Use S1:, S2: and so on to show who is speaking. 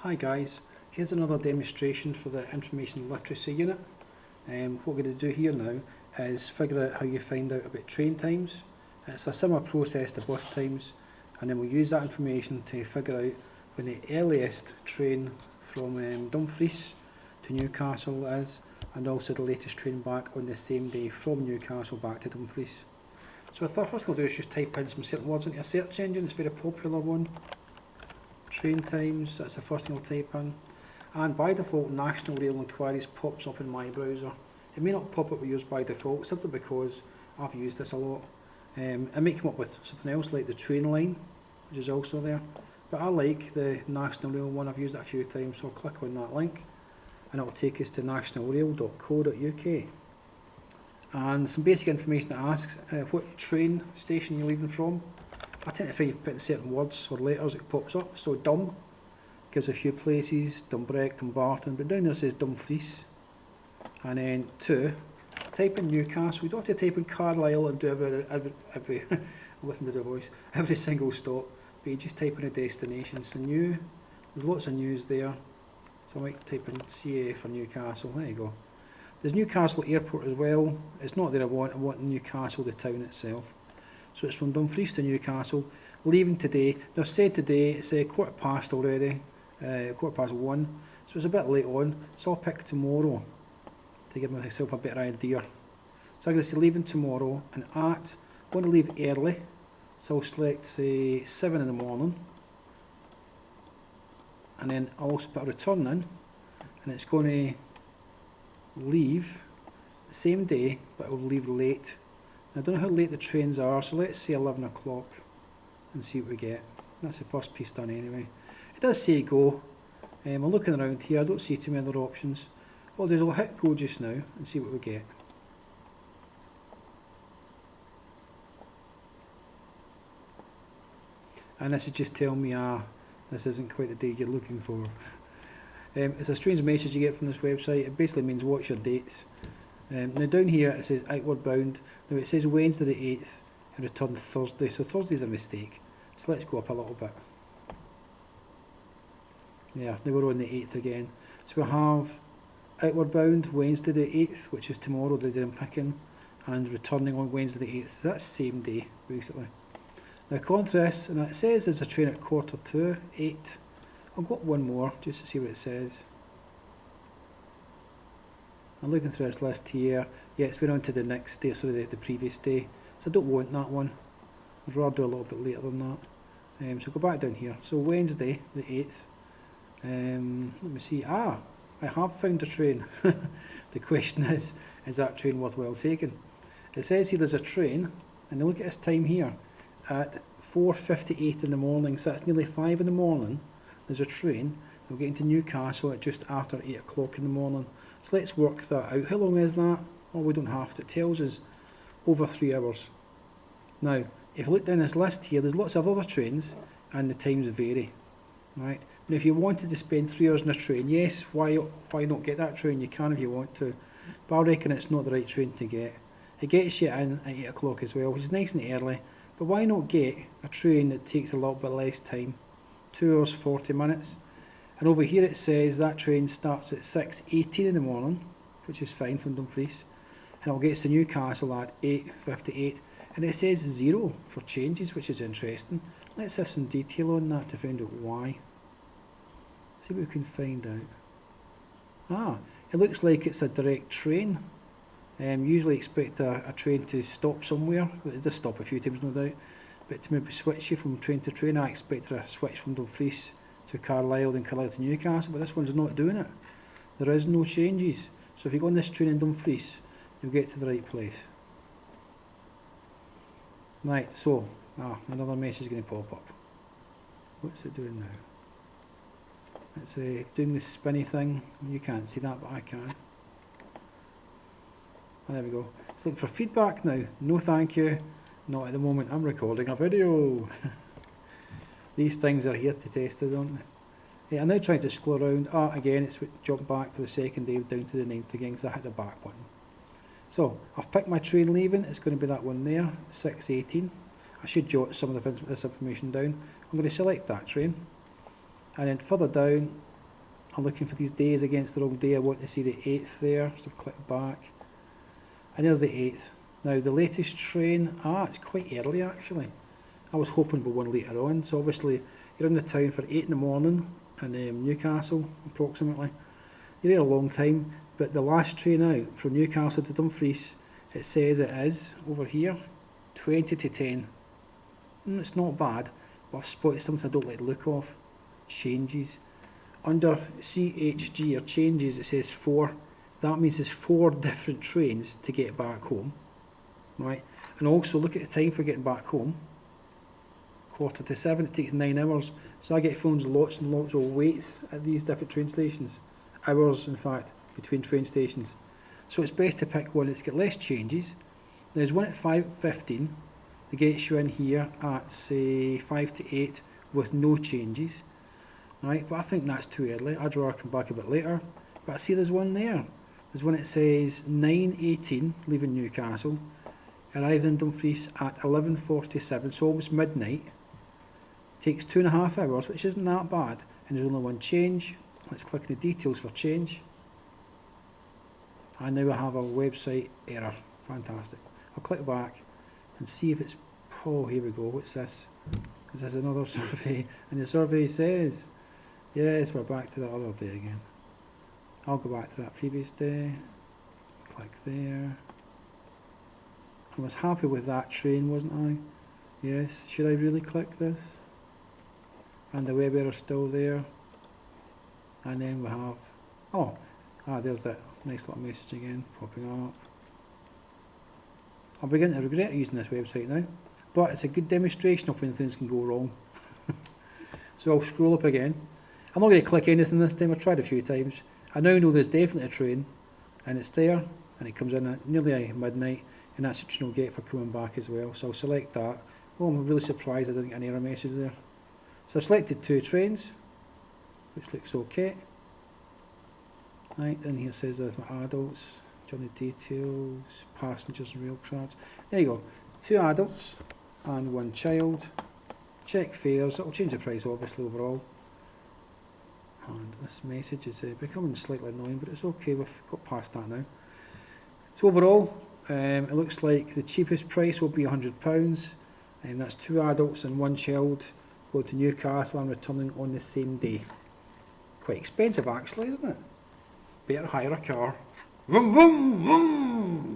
S1: Hi guys, here's another demonstration for the Information Literacy Unit. What we're going to do here now is figure out how you find out about train times. It's a similar process to bus times, and then we'll use that information to figure out when the earliest train from Dumfries to Newcastle is, and also the latest train back on the same day from Newcastle back to Dumfries. So the first thing I'll do is just type in some certain words into a search engine. It's a very popular one. Train times, that's the first thing I'll type in. And by default, National Rail Inquiries pops up in my browser. It may not pop up with yours by default, simply because I've used this a lot. It may come up with something else like the train line, which is also there. But I like the National Rail one, I've used it a few times, so I'll click on that link and it will take us to nationalrail.co.uk. And some basic information it asks, what train station you're leaving from. I tend to find you put in certain words or letters it pops up. So Dum gives a few places, Dumbreck, Dumbarton, but down there it says Dumfries. And then 2, type in Newcastle. You don't have to type in Carlisle and do every listen to the voice, every single stop, but you just type in a destination. So new, there's lots of news there. So I might type in CA for Newcastle, there you go. There's Newcastle Airport as well. It's not there I want Newcastle, the town itself. So it's from Dumfries to Newcastle, leaving today. Now I've said today, it's 1:15 already, 1:15, so it's a bit late on, so I'll pick tomorrow to give myself a better idea. So I'm going to say leaving tomorrow, and I'm going to leave early, so I'll select say 7 in the morning, and then I'll also put a return in, and it's going to leave the same day, but I'll leave late. I don't know how late the trains are, so let's say 11 o'clock and see what we get. That's the first piece done anyway. It does say go. I'm looking around here, I don't see too many other options. What I'll do is I'll hit go just now and see what we get. And this is just telling me, this isn't quite the day you're looking for. It's a strange message you get from this website. It basically means watch your dates. Now down here it says outward bound. Now it says Wednesday the 8th and return Thursday, so Thursday's a mistake. So let's go up a little bit. Yeah, now we're on the 8th again. So we have outward bound Wednesday the 8th, which is tomorrow, the day I'm picking, and returning on Wednesday the 8th. So that's the same day, basically. Now contrast, and it says there's a train at 8:45. I'll go up one more just to see what it says. I'm looking through this list here. Yeah, it's been on to the next day, sorry, the previous day. So I don't want that one. I'd rather do a little bit later than that. So go back down here. So Wednesday, the 8th. Let me see. I have found a train. The question is that train worthwhile taking? It says here there's a train, and look at this time here, at 4:58 in the morning, so that's nearly 5 in the morning. There's a train. We'll get into Newcastle at just after 8 o'clock in the morning. So let's work that out. How long is that? Well, we don't have to. It tells us over 3 hours. Now, if you look down this list here, there's lots of other trains, and the times vary. Right? Now, if you wanted to spend 3 hours in a train, yes, why not get that train? You can if you want to. But I reckon it's not the right train to get. It gets you in at 8 o'clock as well, which is nice and early. But why not get a train that takes a little bit less time? 2 hours 40 minutes. And over here it says that train starts at 6:18 in the morning, which is fine from Dumfries, and it'll get to Newcastle at 8:58, and it says 0 for changes, which is interesting. Let's have some detail on that to find out why. See what we can find out. It looks like it's a direct train. Usually expect a train to stop somewhere. It does stop a few times, no doubt, but to maybe switch you from train to train, I expected a switch from Dumfries to Carlisle, then Carlisle to Newcastle, but this one's not doing it. There is no changes. So if you go on this train in Dumfries, you'll get to the right place. Right, so another message is going to pop up. What's it doing now? It's doing this spinny thing. You can't see that, but I can. There we go. It's looking for feedback now. No thank you. Not at the moment. I'm recording a video. These things are here to test us, aren't they? I'm now trying to scroll around. Again, it's jumped back for the second day down to the 9th again because I hit the back button. So, I've picked my train leaving. It's going to be that one there, 6:18. I should jot some of this information down. I'm going to select that train. And then further down, I'm looking for these days against the wrong day. I want to see the 8th there, so click back. And there's the 8th. Now the latest train, it's quite early actually. I was hoping for one later on, so obviously you're in the town for 8 in the morning in Newcastle approximately. You're here a long time, but the last train out from Newcastle to Dumfries, it says it is, over here, 20 to 10. It's not bad, but I've spotted something I don't like the look of. Changes. Under CHG or changes it says 4. That means there's 4 different trains to get back home. Right? And also look at the time for getting back home. 6:45, it takes 9 hours. So I get phones lots and lots of waits at these different train stations. Hours, in fact, between train stations. So it's best to pick one that's got less changes. There's one at 5:15 that gets you in here at, say, 5 to 8 with no changes. Right, but I think that's too early. I'd rather come back a bit later. But I see there's one there. There's one that says 9:18, leaving Newcastle. Arrived in Dumfries at 11:47, so almost midnight. Takes 2.5 hours, which isn't that bad. And there's only one change. Let's click the details for change. And now we have a website error. Fantastic. I'll click back and see if it's, oh, here we go. What's this? Is this another survey? And the survey says, yes, we're back to the other day again. I'll go back to that previous day. Click there. I was happy with that train, wasn't I? Yes. Should I really click this? And the web error's still there. And then we have, there's that nice little message again popping up. I'm beginning to regret using this website now, but it's a good demonstration of when things can go wrong. So I'll scroll up again. I'm not going to click anything this time. I've tried a few times. I now know there's definitely a train, and it's there, and it comes in at nearly midnight, and that's the train I'll get for coming back as well. So I'll select that. Oh, I'm really surprised I didn't get an error message there. So I've selected 2 trains, which looks okay. Right, then here says there's my adults, journey details, passengers and rail cards. There you go, 2 adults and 1 child. Check fares, it'll change the price obviously overall. And this message is becoming slightly annoying, but it's okay, we've got past that now. So overall, it looks like the cheapest price will be £100, and that's 2 adults and 1 child going to Newcastle and returning on the same day. Quite expensive actually, isn't it? Better hire a car. Vroom, vroom, vroom.